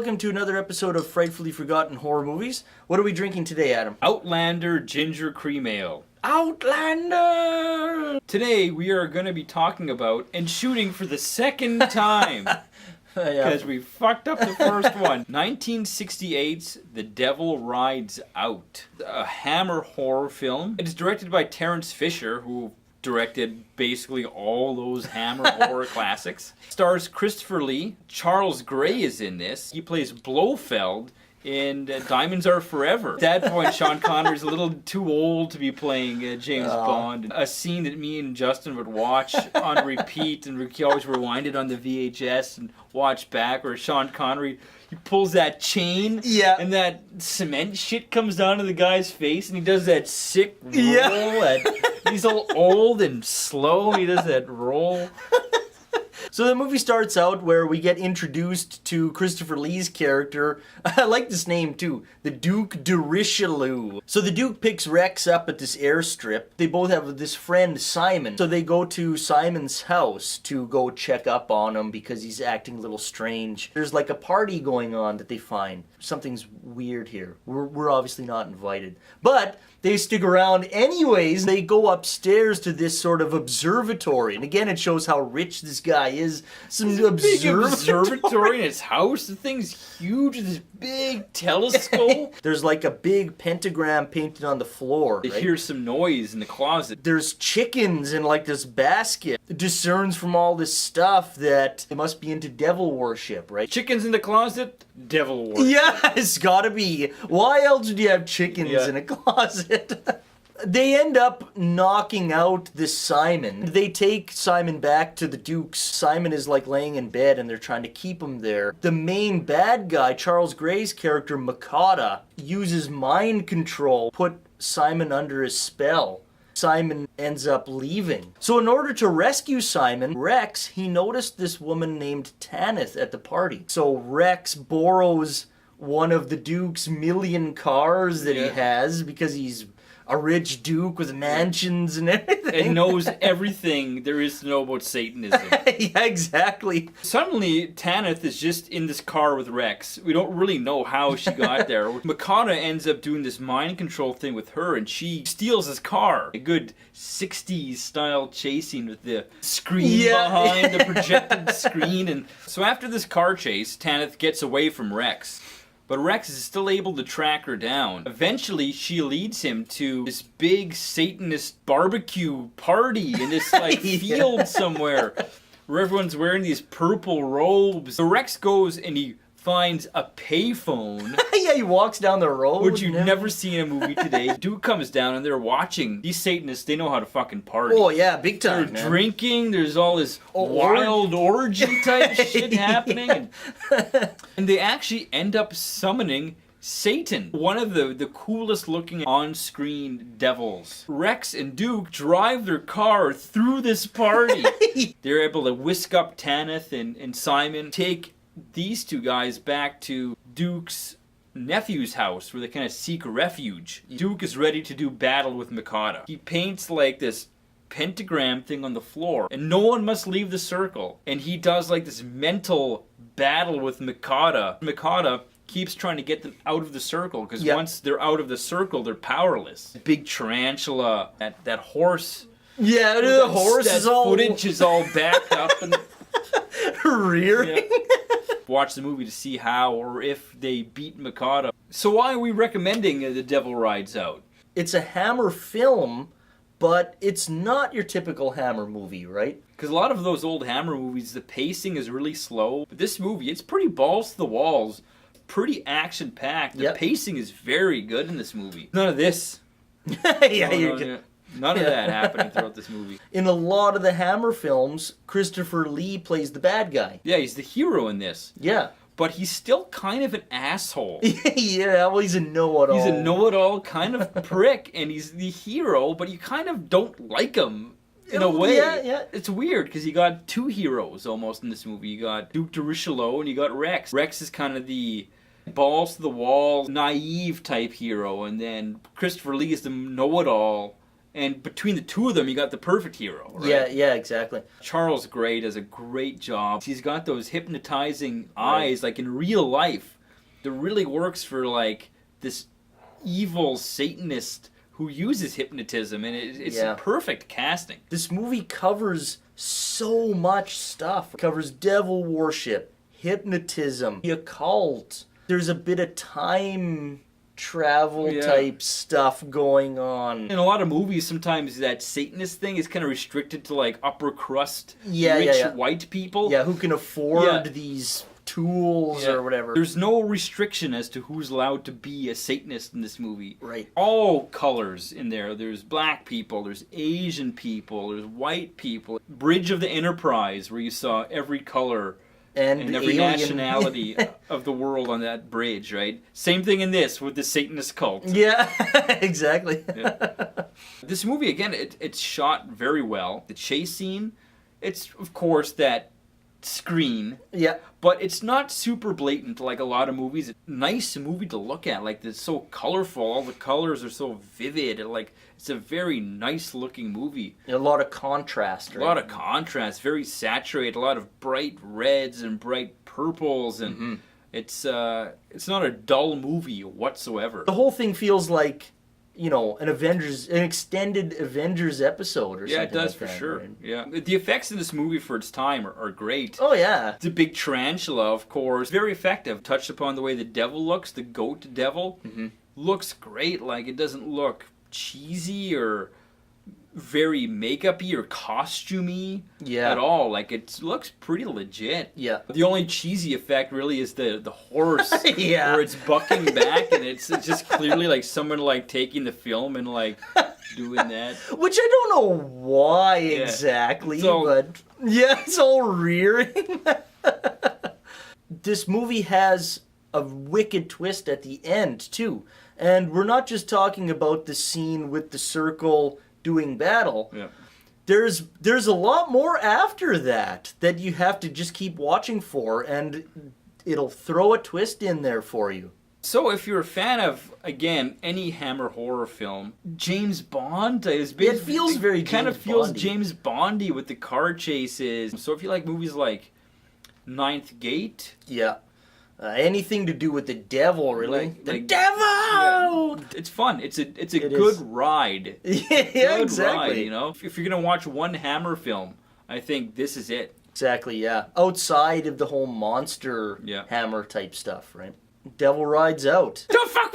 welcome to another episode of Frightfully Forgotten Horror Movies. What are we drinking today, Adam? Outlander Ginger Cream Ale. Outlander! Today we are going to be talking about and shooting for the second time because we fucked up the first one. 1968's The Devil Rides Out, a Hammer horror film. It is directed by Terence Fisher, who directed basically all those Hammer horror classics. Stars Christopher Lee. Charles Gray is in this. He plays Blofeld in Diamonds Are Forever. At that point, Sean Connery's a little too old to be playing James Bond. A scene that me and Justin would watch on repeat, and we always rewind it on the VHS and watch back, where Sean Connery, he pulls that chain, and that cement shit comes down to the guy's face, and he does that sick roll. He's all old and slow, and he does that roll. So the movie starts out where we get introduced to Christopher Lee's character. I like this name too, the Duke de Richelieu. So the Duke picks Rex up at this airstrip. They both have this friend, Simon. So they go to Simon's house to go check up on him because he's acting a little strange. There's like a party going on that they find. Something's weird here. We're obviously not invited. But they stick around anyways. They go upstairs to this sort of observatory. And again, it shows how rich this guy is. Some big observatory in his house. The thing's huge. This big telescope. There's like a big pentagram painted on the floor. They hear some noise in the closet. There's chickens in like this basket. It discerns from all this stuff that they must be into devil worship, right? Chickens in the closet, devil worship. Yeah, it's gotta be. Why else would you have chickens in a closet? They end up knocking out this Simon. They take Simon back to the Duke's. Simon is like laying in bed and they're trying to keep him there. The main bad guy, Charles Gray's character, Makata, uses mind control, put Simon under his spell. Simon ends up leaving. So in order to rescue Simon, Rex, he noticed this woman named Tanith at the party. So Rex borrows one of the Duke's million cars that he has because he's a rich duke with mansions and everything. And knows everything there is to know about Satanism. Yeah, exactly. Suddenly, Tanith is just in this car with Rex. We don't really know how she got there. Makata ends up doing this mind control thing with her, and she steals his car. A good 60s style chasing with the screen behind, the projected screen. And so after this car chase, Tanith gets away from Rex. But Rex is still able to track her down. Eventually, she leads him to this big Satanist barbecue party in this field somewhere, where everyone's wearing these purple robes. So Rex goes and he finds a payphone. Yeah, he walks down the road. Which you've never seen in a movie today. Dude comes down and they're watching. These Satanists, they know how to fucking party. Oh yeah, big time. They're drinking, there's all this wild orgy type shit happening. And they actually end up summoning Satan, one of the coolest looking on-screen devils. Rex and Duke drive their car through this party. They're able to whisk up Tanith and Simon, take these two guys back to Duke's nephew's house where they kind of seek refuge. Duke is ready to do battle with Makata. He paints like this pentagram thing on the floor, and no one must leave the circle. And he does like this mental battle with Makata. Makata keeps trying to get them out of the circle, because once they're out of the circle, they're powerless. Big tarantula, that horse. Yeah, the horse is all... footage is all backed up and... rearing. Yeah. Watch the movie to see how or if they beat Makata. So why are we recommending The Devil Rides Out? It's a Hammer film, but it's not your typical Hammer movie, right? Because a lot of those old Hammer movies, the pacing is really slow. But this movie, it's pretty balls to the walls, pretty action-packed. The pacing is very good in this movie. None of this. None of that happening throughout this movie. In a lot of the Hammer films, Christopher Lee plays the bad guy. Yeah, he's the hero in this. Yeah. But he's still kind of an asshole. Yeah, well, he's a know-it-all. He's a know-it-all kind of prick, and he's the hero, but you kind of don't like him in a way. Yeah. It's weird, because you got two heroes almost in this movie. You got Duke de Richelieu, and you got Rex. Rex is kind of the balls-to-the-wall, naive type hero, and then Christopher Lee is the know-it-all And between the two of them, you got the perfect hero, right? Yeah, exactly. Charles Gray does a great job. He's got those hypnotizing eyes, like in real life, that really works for like this evil Satanist who uses hypnotism, and it's perfect casting. This movie covers so much stuff. It covers devil worship, hypnotism, the occult. There's a bit of time travel type stuff going on. In a lot of movies, sometimes that Satanist thing is kind of restricted to like upper crust, rich white people. Yeah, who can afford these tools or whatever. There's no restriction as to who's allowed to be a Satanist in this movie. Right. All colors in there. There's black people, there's Asian people, there's white people. Bridge of the Enterprise, where you saw every color and every nationality of the world on that bridge, right? Same thing in this with the Satanist Cult. Yeah, exactly. This movie, again, it's shot very well. The chase scene, it's, of course, that screen. Yeah. But it's not super blatant like a lot of movies. It's a nice movie to look at. Like, it's so colorful. All the colors are so vivid. It's a very nice looking movie. A lot of contrast. Right? A lot of contrast. Very saturated. A lot of bright reds and bright purples. And it's not a dull movie whatsoever. The whole thing feels like, an extended Avengers episode or something. Yeah, it does like for that, sure. Right? Yeah, the effects in this movie for its time are great. Oh yeah, the big tarantula, of course, very effective. Touched upon the way the devil looks, the goat devil looks great. Like, it doesn't look cheesy or very makeup-y or costumey at all. Like, it looks pretty legit. Yeah. The only cheesy effect really is the horse where it's bucking back, and it's just clearly like someone like taking the film and like doing that. Which I don't know why exactly, but it's all rearing. This movie has a wicked twist at the end too. And we're not just talking about the scene with the circle doing battle. Yeah. There's a lot more after that you have to just keep watching for, and it'll throw a twist in there for you. So if you're a fan of, again, any Hammer horror film, James Bond is big. It feels very kind of feels Bondy. James Bondy with the car chases. So if you like movies like Ninth Gate, anything to do with the devil, really. The devil! Yeah, it's fun. It's a good ride. Exactly. Ride, If you're going to watch one Hammer film, I think this is it. Exactly, yeah. Outside of the whole monster Hammer type stuff, right? Devil rides out. The fuck